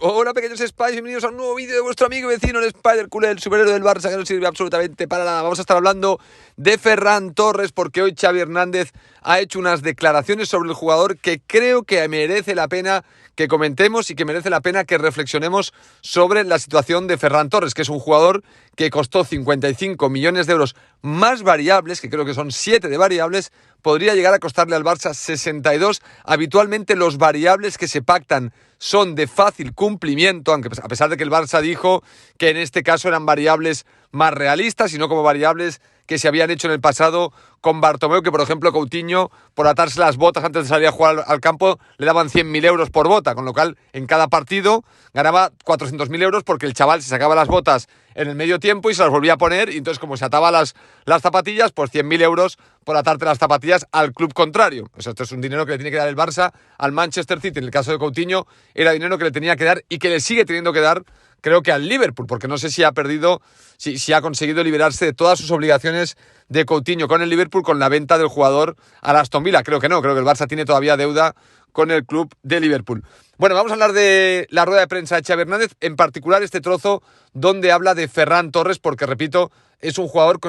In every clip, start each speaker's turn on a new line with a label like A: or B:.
A: Hola pequeños Spies, bienvenidos a un nuevo vídeo de vuestro amigo y vecino, el Spider Culé, el superhéroe del Barça que no sirve absolutamente para nada. Vamos a estar hablando de Ferran Torres porque hoy Xavi Hernández ha hecho unas declaraciones sobre el jugador que creo que merece la pena que comentemos y que merece la pena que reflexionemos sobre la situación de Ferran Torres, que es un jugador que costó 55 millones de euros más variables, que creo que son 7 de variables, podría llegar a costarle al Barça 62. Habitualmente los variables que se pactan son de fácil cumplimiento, aunque a pesar de que el Barça dijo que en este caso eran variables más realistas y no como variables que se habían hecho en el pasado con Bartomeu, que por ejemplo Coutinho, por atarse las botas antes de salir a jugar al campo, le daban 100.000 euros por bota, con lo cual en cada partido ganaba 400.000 euros porque el chaval se sacaba las botas en el medio tiempo y se las volvía a poner, y entonces como se ataba las zapatillas, pues 100.000 euros por atarte las zapatillas al club contrario. O sea, esto es un dinero que le tiene que dar el Barça al Manchester City. En el caso de Coutinho era dinero que le tenía que dar y que le sigue teniendo que dar, creo que al Liverpool, porque no sé si ha perdido, si ha conseguido liberarse de todas sus obligaciones de Coutinho con el Liverpool con la venta del jugador al Aston Villa. Creo que no, creo que el Barça tiene todavía deuda con el club de Liverpool. Bueno, vamos a hablar de la rueda de prensa de Xavi Hernández, en particular este trozo donde habla de Ferran Torres, porque repito, es un jugador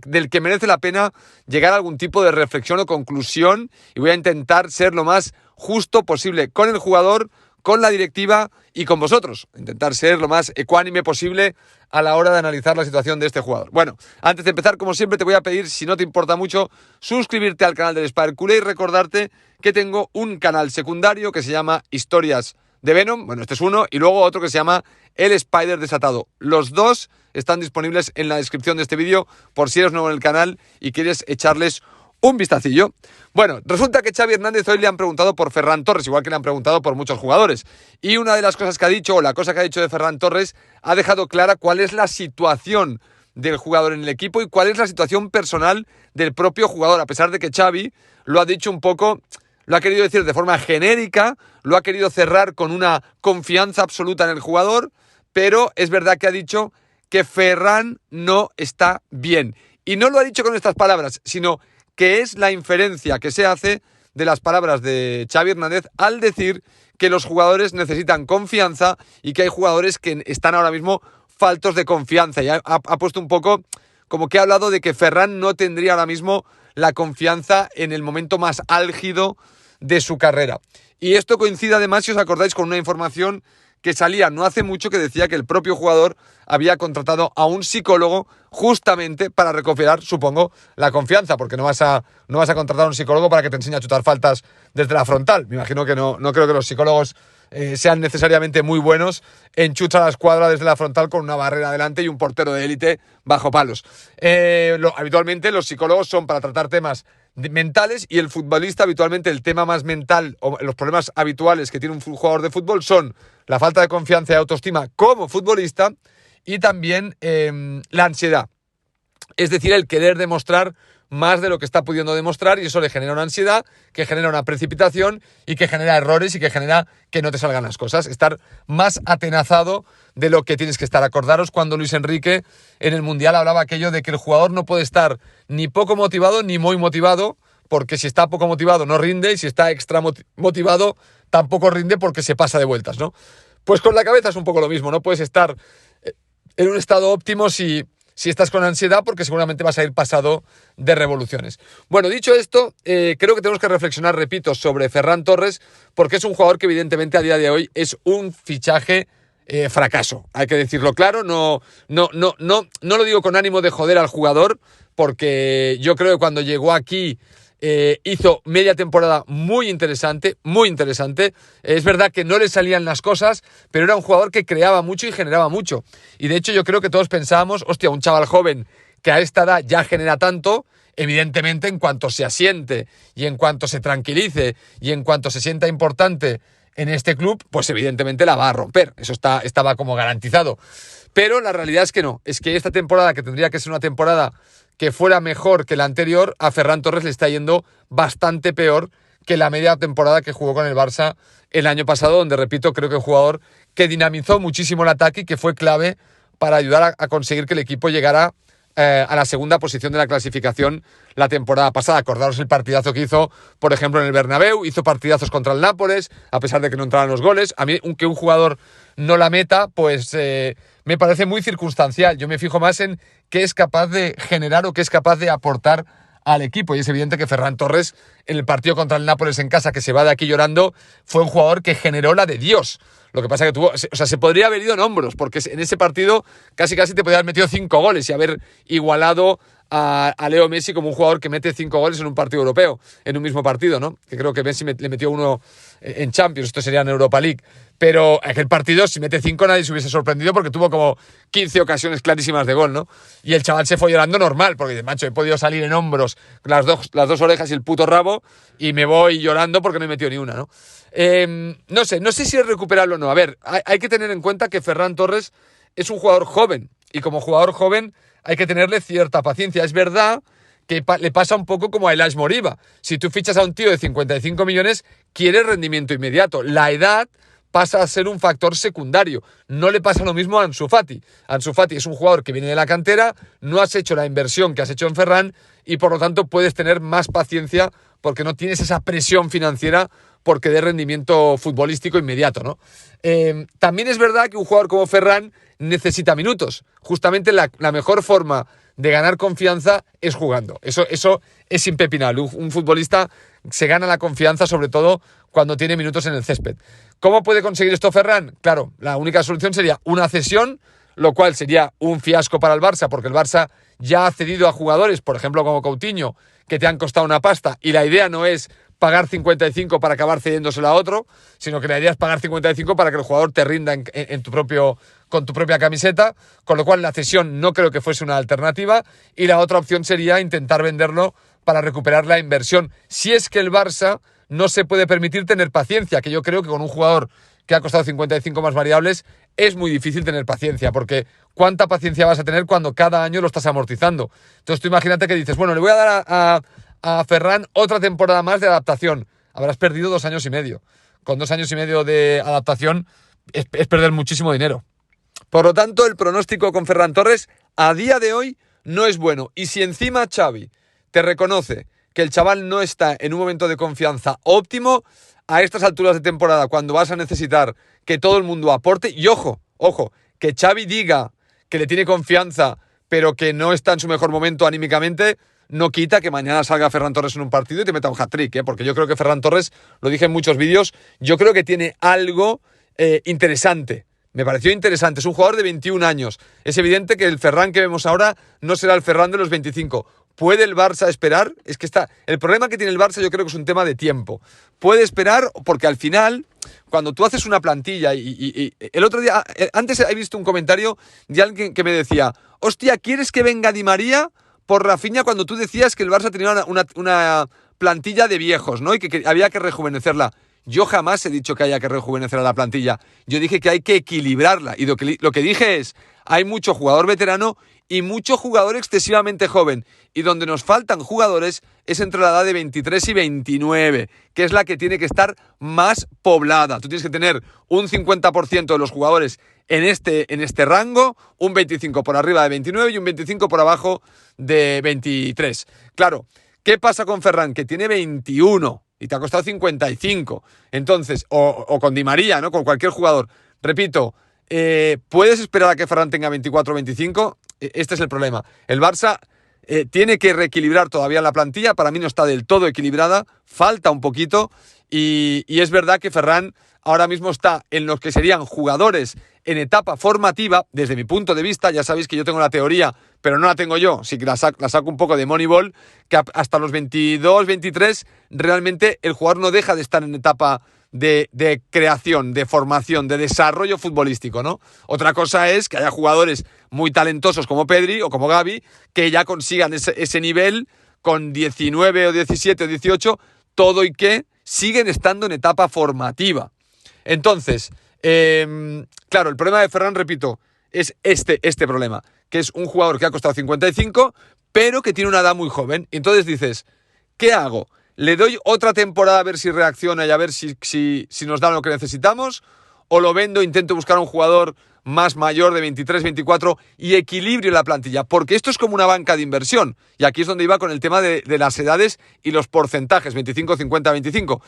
A: del que merece la pena llegar a algún tipo de reflexión o conclusión, y voy a intentar ser lo más justo posible con el jugador, con la directiva y con vosotros. Intentar ser lo más ecuánime posible a la hora de analizar la situación de este jugador. Bueno, antes de empezar, como siempre, te voy a pedir, si no te importa mucho, suscribirte al canal del Spider Culé y recordarte que tengo un canal secundario que se llama Historias de Venom. Bueno, este es uno, y luego otro que se llama El Spider Desatado. Los dos están disponibles en la descripción de este vídeo por si eres nuevo en el canal y quieres echarles un vistacillo. Bueno, resulta que Xavi Hernández hoy le han preguntado por Ferran Torres, igual que le han preguntado por muchos jugadores. Y una de las cosas que ha dicho, o la cosa que ha dicho de Ferran Torres, ha dejado clara cuál es la situación del jugador en el equipo y cuál es la situación personal del propio jugador, a pesar de que Xavi lo ha dicho un poco, lo ha querido decir de forma genérica, lo ha querido cerrar con una confianza absoluta en el jugador, pero es verdad que ha dicho que Ferran no está bien. Y no lo ha dicho con estas palabras, sino que es la inferencia que se hace de las palabras de Xavi Hernández al decir que los jugadores necesitan confianza y que hay jugadores que están ahora mismo faltos de confianza. Y ha puesto un poco como que ha hablado de que Ferran no tendría ahora mismo la confianza en el momento más álgido de su carrera. Y esto coincide además, si os acordáis, con una información que salía no hace mucho, que decía que el propio jugador había contratado a un psicólogo justamente para recuperar, supongo, la confianza, porque no vas a contratar a un psicólogo para que te enseñe a chutar faltas desde la frontal. Me imagino que no creo que los psicólogos sean necesariamente muy buenos en chutar a la escuadra desde la frontal con una barrera delante y un portero de élite bajo palos. Habitualmente los psicólogos son para tratar temas mentales, y el futbolista habitualmente el tema más mental o los problemas habituales que tiene un jugador de fútbol son la falta de confianza y autoestima como futbolista y también la ansiedad. Es decir, el querer demostrar más de lo que está pudiendo demostrar, y eso le genera una ansiedad, que genera una precipitación y que genera errores y que genera que no te salgan las cosas. Estar más atenazado de lo que tienes que estar. Acordaros cuando Luis Enrique en el Mundial hablaba aquello de que el jugador no puede estar ni poco motivado ni muy motivado, porque si está poco motivado no rinde, y si está extra motivado tampoco rinde porque se pasa de vueltas, ¿no? Pues con la cabeza es un poco lo mismo. No puedes estar en un estado óptimo si estás con ansiedad, porque seguramente vas a ir pasado de revoluciones. Bueno, dicho esto, creo que tenemos que reflexionar, repito, sobre Ferran Torres, porque es un jugador que evidentemente a día de hoy es un fichaje fracaso. Hay que decirlo claro, no lo digo con ánimo de joder al jugador, porque yo creo que cuando llegó aquí hizo media temporada muy interesante, muy interesante. Es verdad que no le salían las cosas, pero era un jugador que creaba mucho y generaba mucho. Y de hecho yo creo que todos pensábamos, hostia, un chaval joven que a esta edad ya genera tanto, evidentemente en cuanto se asiente y en cuanto se tranquilice y en cuanto se sienta importante en este club, pues evidentemente la va a romper. Eso estaba como garantizado. Pero la realidad es que no. Es que esta temporada, que tendría que ser una temporada que fuera mejor que la anterior, a Ferran Torres le está yendo bastante peor que la media temporada que jugó con el Barça el año pasado, donde, repito, creo que un jugador que dinamizó muchísimo el ataque y que fue clave para ayudar a conseguir que el equipo llegara a la segunda posición de la clasificación la temporada pasada. Acordaros el partidazo que hizo, por ejemplo, en el Bernabéu. Hizo partidazos contra el Nápoles, a pesar de que no entraran los goles. A mí, que un jugador no la meta, pues me parece muy circunstancial. Yo me fijo más en qué es capaz de generar o qué es capaz de aportar al equipo. Y es evidente que Ferran Torres, en el partido contra el Nápoles en casa, que se va de aquí llorando, fue un jugador que generó la de Dios. Lo que pasa que se podría haber ido en hombros, porque en ese partido casi te podía haber metido 5 goles y haber igualado a Leo Messi como un jugador que mete 5 goles en un partido europeo, en un mismo partido, ¿no? Que creo que Messi le metió 1 en Champions, esto sería en Europa League. Pero aquel partido, si mete 5, nadie se hubiese sorprendido porque tuvo como 15 ocasiones clarísimas de gol, ¿no? Y el chaval se fue llorando normal, porque dice, macho, he podido salir en hombros, las dos orejas y el puto rabo, y me voy llorando porque no he metido ni una, ¿no? No sé si es recuperable o no. A ver, hay que tener en cuenta que Ferran Torres es un jugador joven, y como jugador joven hay que tenerle cierta paciencia. Es verdad que le pasa un poco como a Elaix Moriba. Si tú fichas a un tío de 55 millones, quieres rendimiento inmediato. La edad pasa a ser un factor secundario. No le pasa lo mismo a Ansu Fati. Ansu Fati es un jugador que viene de la cantera, no has hecho la inversión que has hecho en Ferran y por lo tanto puedes tener más paciencia porque no tienes esa presión financiera porque dé rendimiento futbolístico inmediato, ¿no? También es verdad que un jugador como Ferran necesita minutos. Justamente la mejor forma de ganar confianza es jugando. Eso es impepinable. Un futbolista se gana la confianza sobre todo cuando tiene minutos en el césped. ¿Cómo puede conseguir esto Ferran? Claro, la única solución sería una cesión, lo cual sería un fiasco para el Barça, porque el Barça ya ha cedido a jugadores, por ejemplo como Coutinho, que te han costado una pasta, y la idea no es pagar 55 para acabar cediéndoselo a otro, sino que la idea es pagar 55 para que el jugador te rinda con tu propia camiseta, con lo cual la cesión no creo que fuese una alternativa, y la otra opción sería intentar venderlo para recuperar la inversión, si es que el Barça no se puede permitir tener paciencia, que yo creo que con un jugador que ha costado 55 más variables es muy difícil tener paciencia, porque ¿cuánta paciencia vas a tener cuando cada año lo estás amortizando? Entonces tú imagínate que dices, bueno, le voy a dar a Ferran otra temporada más de adaptación. Habrás perdido 2 años y medio. Con 2 años y medio de adaptación es perder muchísimo dinero. Por lo tanto, el pronóstico con Ferran Torres a día de hoy no es bueno. Y si encima Xavi te reconoce que el chaval no está en un momento de confianza óptimo, a estas alturas de temporada, cuando vas a necesitar que todo el mundo aporte, y ojo, que Xavi diga que le tiene confianza, pero que no está en su mejor momento anímicamente, no quita que mañana salga Ferran Torres en un partido y te meta un hat-trick, porque yo creo que Ferran Torres, lo dije en muchos vídeos, yo creo que tiene algo interesante. Me pareció interesante, es un jugador de 21 años. Es evidente que el Ferran que vemos ahora no será el Ferran de los 25. ¿Puede el Barça esperar? Es que el problema que tiene el Barça yo creo que es un tema de tiempo. Puede esperar porque al final, cuando tú haces una plantilla y el otro día, antes he visto un comentario de alguien que me decía, hostia, ¿quieres que venga Di María por Rafinha cuando tú decías que el Barça tenía una plantilla de viejos, ¿no? Y que había que rejuvenecerla? Yo jamás he dicho que haya que rejuvenecer a la plantilla. Yo dije que hay que equilibrarla. Y lo que dije es, hay mucho jugador veterano y mucho jugador excesivamente joven. Y donde nos faltan jugadores es entre la edad de 23 y 29, que es la que tiene que estar más poblada. Tú tienes que tener un 50% de los jugadores en este rango, un 25 por arriba de 29 y un 25 por abajo de 23. Claro, ¿qué pasa con Ferran? Que tiene 21 y te ha costado 55. Entonces, o con Di María, ¿no? Con cualquier jugador. Repito, ¿puedes esperar a que Ferran tenga 24 o 25? Este es el problema. El Barça tiene que reequilibrar todavía la plantilla. Para mí no está del todo equilibrada. Falta un poquito. Y es verdad que Ferran ahora mismo está en los que serían jugadores en etapa formativa, desde mi punto de vista. Ya sabéis que yo tengo la teoría, pero no la tengo yo, sí que la saco un poco de Moneyball, que hasta los 22, 23, realmente el jugador no deja de estar en etapa de creación, de formación, de desarrollo futbolístico, ¿no? Otra cosa es que haya jugadores muy talentosos como Pedri o como Gavi, que ya consigan ese nivel con 19 o 17 o 18, todo y que siguen estando en etapa formativa. Entonces, claro, el problema de Ferran, repito, es este problema, que es un jugador que ha costado 55, pero que tiene una edad muy joven. Entonces dices, ¿qué hago? ¿Le doy otra temporada a ver si reacciona y a ver si nos da lo que necesitamos? o lo vendo, intento buscar un jugador más mayor de 23, 24 y equilibrio la plantilla, porque esto es como una banca de inversión, y aquí es donde iba con el tema de las edades y los porcentajes, 25, 50, 25.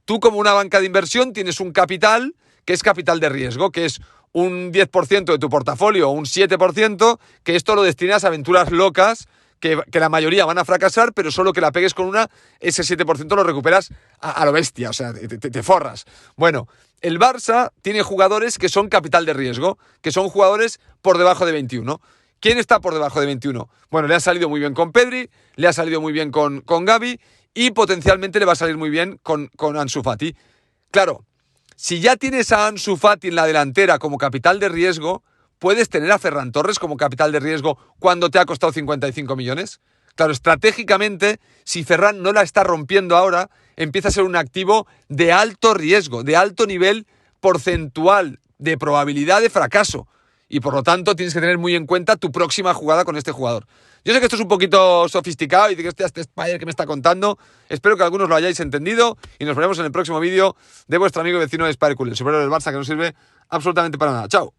A: Tú como una banca de inversión tienes un capital que es capital de riesgo, que es un 10% de tu portafolio o un 7%, que esto lo destinas a aventuras locas, que la mayoría van a fracasar, pero solo que la pegues con una, ese 7% lo recuperas a lo bestia, o sea, te forras. Bueno, el Barça tiene jugadores que son capital de riesgo, que son jugadores por debajo de 21. ¿Quién está por debajo de 21? Bueno, le ha salido muy bien con Pedri, le ha salido muy bien con Gavi y potencialmente le va a salir muy bien con Ansu Fati. Claro, si ya tienes a Ansu Fati en la delantera como capital de riesgo, ¿puedes tener a Ferran Torres como capital de riesgo cuando te ha costado 55 millones? Claro, estratégicamente, si Ferran no la está rompiendo ahora, empieza a ser un activo de alto riesgo, de alto nivel porcentual de probabilidad de fracaso. Y por lo tanto tienes que tener muy en cuenta tu próxima jugada con este jugador. Yo sé que esto es un poquito sofisticado y que este Spider que me está contando. Espero que algunos lo hayáis entendido y nos veremos en el próximo vídeo de vuestro amigo y vecino Spider Cool, el superhéroe del Barça que no sirve absolutamente para nada. ¡Chao!